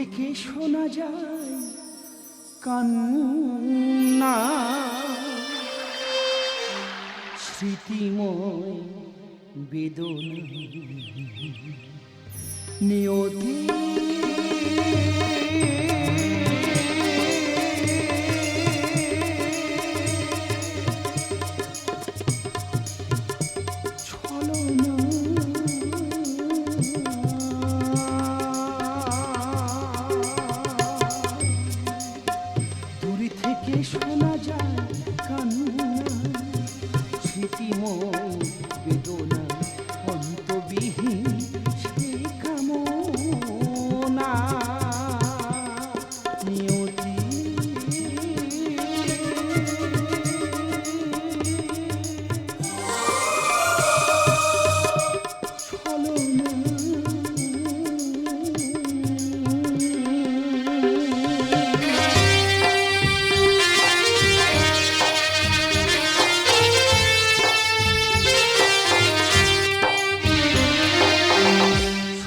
থেকে শোনা যায় কান্না, স্মৃতিময় বেদনা নিয়তি ছলনা। দূর থেকে শোনা যায় কান্না, স্মৃতিময় বেদনা অন্তবিহীন সেই কামনা নিয়তি।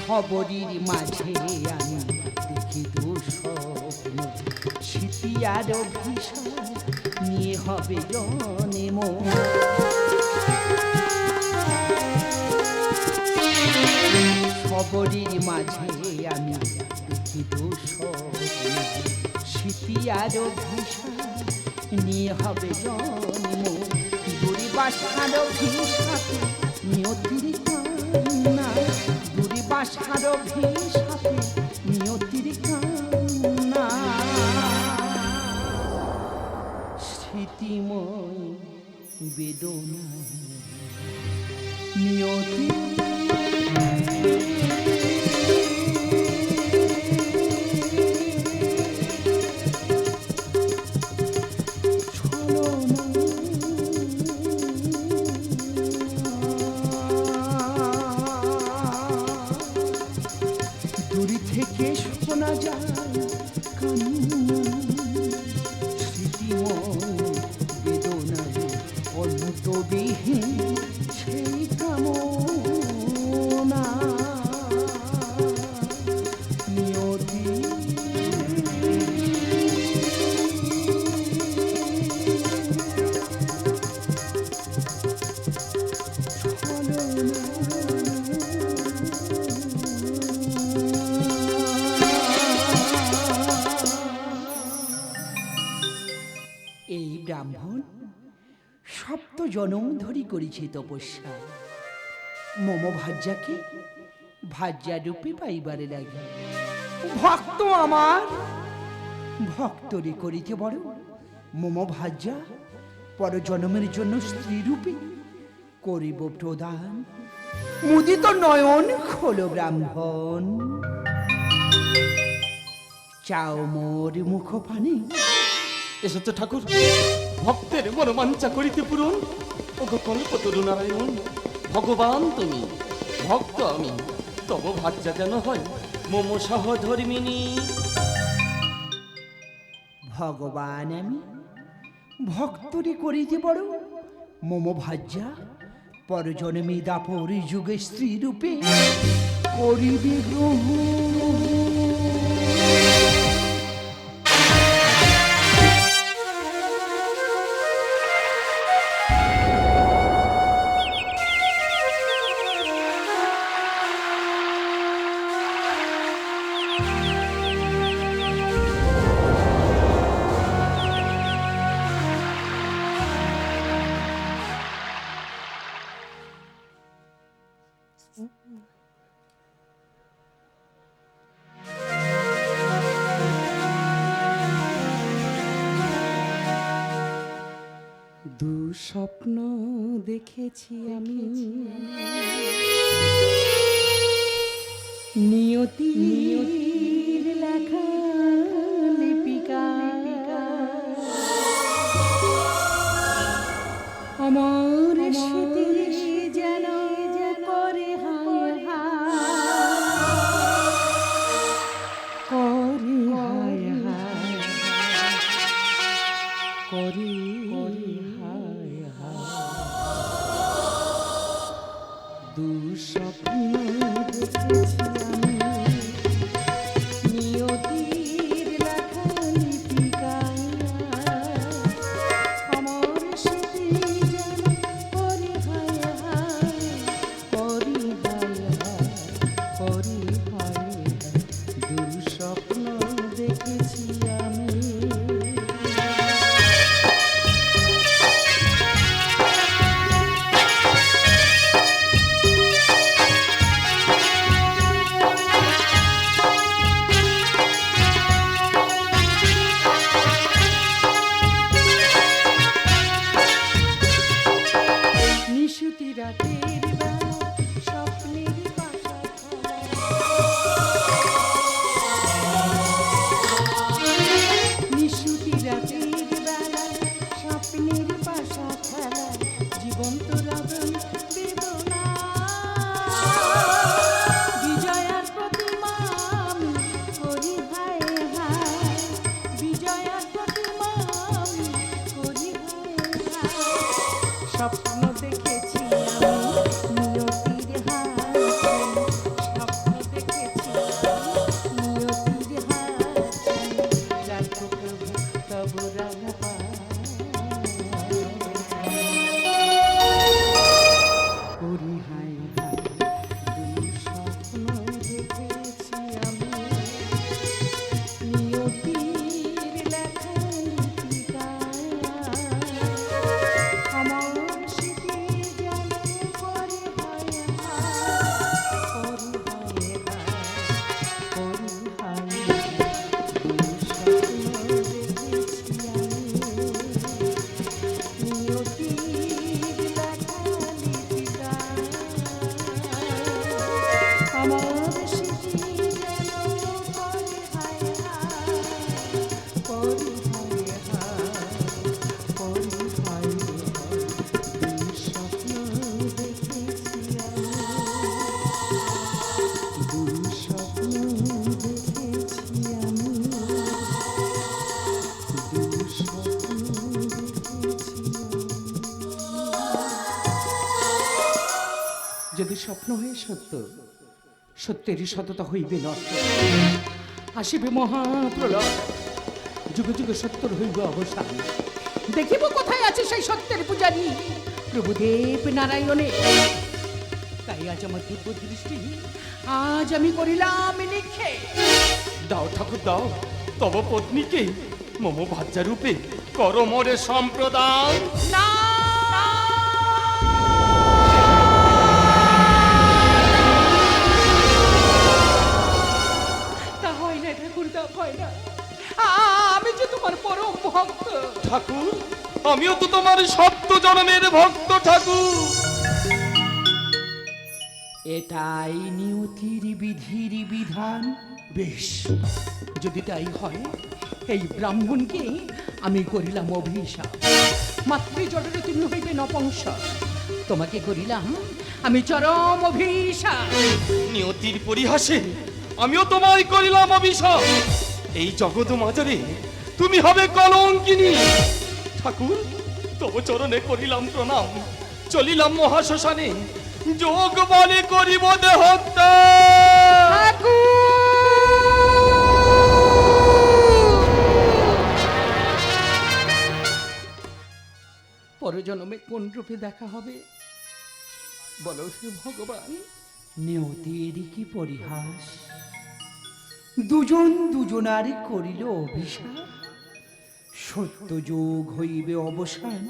খবরের মাঝে আমি দেখি দুঃস্বপ্ন, স্মৃতি আর অভিশাপ নিয়ে হবে জনে মন। খবরের মাঝে আমি দেখি দুঃস্বপ্ন, স্মৃতি আর অভিশাপ নিয়ে হবে জনে মন। দূরে বাসার অভিশাপে নিয়তির কান্না, বাসার অভিশাপে নিয়তির কান্না, স্মৃতিময় বেদনা নিয়তি। থেকে শোনা যায় কান্না, স্মৃতিময় বেদনায় অন্তবিহীন সেই কামনা নিয়তি। এই ব্রাহ্মণ সপ্ত জনম ধরি করেছে তপস্যা, মম ভাজ্যাকে ভাজ্যা রূপে পাইবারে লাগে। ভক্ত আমার ভক্তরে করিতে বড়, মম ভাজ্যা পর জন্মের জন্য স্ত্রী রূপে করিব প্রদান। মুদিত নয়ন খোলো ব্রাহ্মণ, চাও মোর মুখ পানে। এসেছে ঠাকুর, ভক্তের মনোবাঞ্ছা করিতে পূরণ। ওগো কল্পতরু নারায়ণ, ভগবান তুমি, ভক্ত আমি, তব ভাজ্যা যেন হয় মম সহধর্মিনী। ভগবান আমি ভক্তরে করিতে বড়, মম ভাজ্যা পরজন্মে দাপর যুগে স্ত্রী রূপে করিবে গ্রহণ। দুঃস্বপ্ন দেখেছি আমি, নিয়তির লেখা লিপিকা, আমার স্মৃতি যেন করে হায় করে হায় হায় করে দুঃস্বপ্ন দেখেছি আমি, নিয়তি নিশুতি রাতের বেলা স্বপ্নের পাশা খেলা নিশুতি রাতের বেলা স্বপ্নের পাশা খেলা জীবন্ত রবন বেদনা বিজয়ার প্রতিমা আমি করি হায় হায় বিজয়ার প্রতিমা আমি করি হায় হায় স্বপ্ন দেখেছি আমি নিয়তির হাত স্বপ্ন দেখেছি আমি নিয়তির হাত রাখো প্রভু তব রাঙা করি হায় হায় দুঃস্বপ্ন দেখেছি আমি নিয়তির লেখা লিপিকা আমার স্মৃতি যেন করে হায় হায় করে হায় দুঃস্বপ্ন দেখেছি আমি নিয়তির লেখা লিপিকা আমার স্মৃতি যেন করে হায় হায় করে হায় দুঃস্বপ্ন দেখেছি আমি দুঃস্বপ্ন দেখেছি আমি দুঃস্বপ্ন যদি স্বপ্ন হয়ে সত্য সত্যেরই সততা হইবে নষ্ট আসিবে মহাপ্রলয় যুগে যুগে সত্যর হইব অবসান দেখিব কোথায় আছে সেই সত্যের পূজারী প্রভুদেব নারায়ণে তাই আজ আমার দিব্য দৃষ্টি আজ আমি করিলাম নিক্ষে দাও ঠাকুর দাও তব পত্নীকে মম ভাজ্যা রূপে কর মোরে সম্প্রদান না তা হয় না ঠাকুর তা হয় না আমি যে তোমার পরম ভক্ত ঠাকুর আমিও তো তোমার সত্য জন্মের ভক্ত ঠাকুর এটাই নিয়তির বিধির বিধান বেশ যদি তাই হয় এই ব্রাহ্মণকে আমি করিলাম অভিশাপ মাতৃজঠরে তুমি হইবে নপংস তোমাকে করিলাম আমি চরম অভিশাপ নিয়তির পরিহাসে আমিও তোমায় করিলাম অভিশাপ এই জগৎ মাঝারে তুমি হবে কলঙ্কিনী ঠাকুর তব চরণে করিলাম প্রণাম চলিলাম মহাশ্মশানে যোগ বলে করিব দেহত্যা পরজন্মে কোন রূপে দেখা হবে বলো হে ভগবান নিয়তির কি পরিহাস দুজন দুজনার করিল অভিশাপ সত্য যোগ হইবে অবসান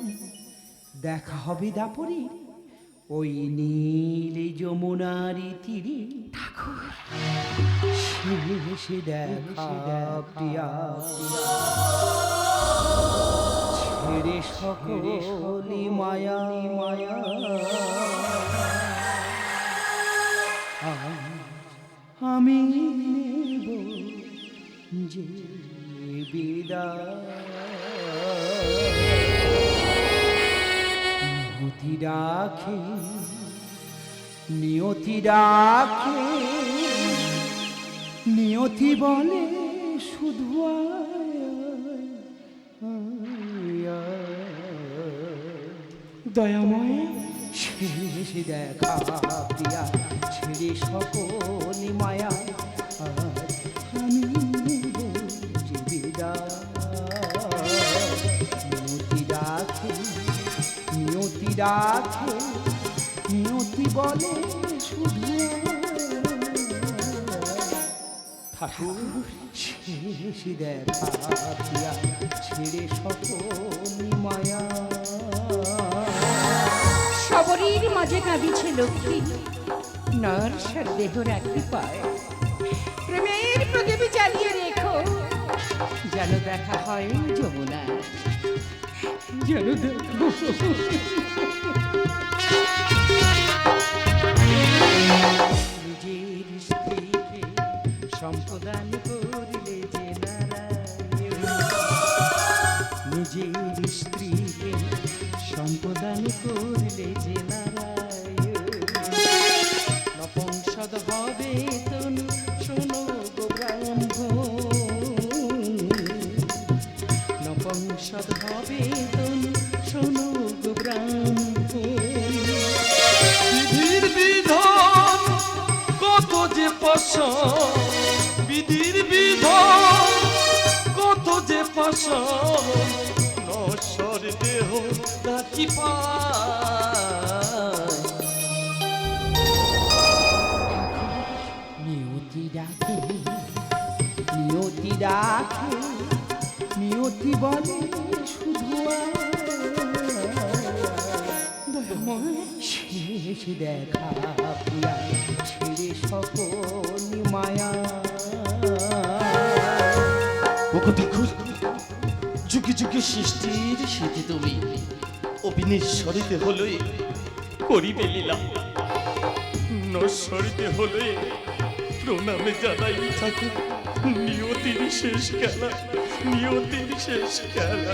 দেখা হবে দাপরে ওই নীল যমুনারি তীরে ঠাকুর শেষে দেখা প্রিয়া ছেড়ে সকলি মায়া মায়া আমি নেব যে বিদায় নিয়তি রাখে নিয়তি রাখে নিয়তি বলে শুধু দয়াময় শেষে দেখা প্রিয়া ছেড়ে সকলি মায়া আমি নেব যে বিদায় নিয়তি রাখে নিয়তি রাখে নিয়তি বলে শুধু ঠাকুর শেষে দেখা প্রিয়া ছেড়ে সকলি মায়া সবরীর মাঝে কাঁদিছে লক্ষ্মী নরসার দেহ রাখি পায় প্রেমের প্রদীপ জ্বালিয়ে রেখো যেন দেখা হয় যমুনা যেন দেখো পাশান বিধির বিধান কত যে পাশান নশ্বর দেহ রাখি পায় নিয়তি ডাকে নিয়তি ডাকে নিয়তি বলে শুধু শেষ দেখা প্রিয়া ছেড়ে সকল মায়া ওগো ঠাকুর যুগে যুগে সৃষ্টির সেটি তুমি অবিনেশ্বরিতে হলই করিবে লীলা নশ্বরিতে হলই প্রণামে জানাই ঠাকুর নিয়তির শেষ খেলা নিয়তির শেষ খেলা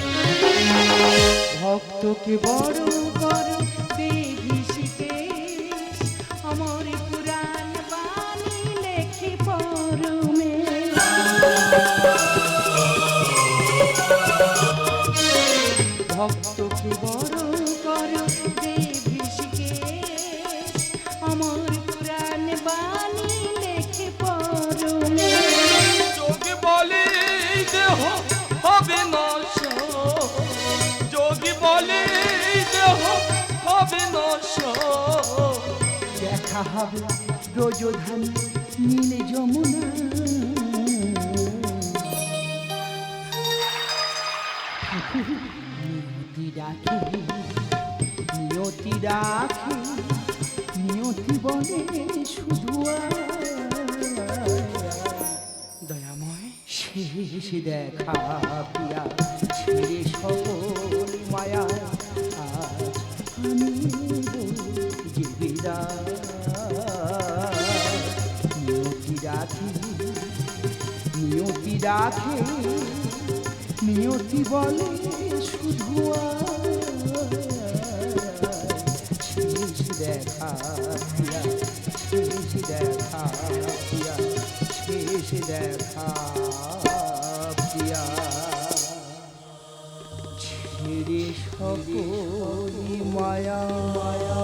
ভক্তকে বড় বড় দেখিসিতে আমার পুরাণ বাণী লেখে পরমে ভক্তকে বড় বড় দেখিসিতে আমার পুরাণ বাণী লেখে পরমে যোগে বলে এই দেহ হবে নাশ যোগী বলে এই দেহ হবে নাশ দেখা হবে ব্রজধাম নীল যমুনা নিয়তি ডাকে নিয়তি ডাকে নিয়তি বলে শুধু দয়াময় শেষ দেখা প্রিয়া ছেড়ে সকল মায়া আজ আমি যে বিদায় নিয়তি ডাকে নিয়তি ডাকে নিয়তি বলে শুধু শেষ দেখা প্রিয়া শেষ দেখা প্রিয়া শেষ দেখা প্রিয়া ছেড়ে সকল মায়া মায়া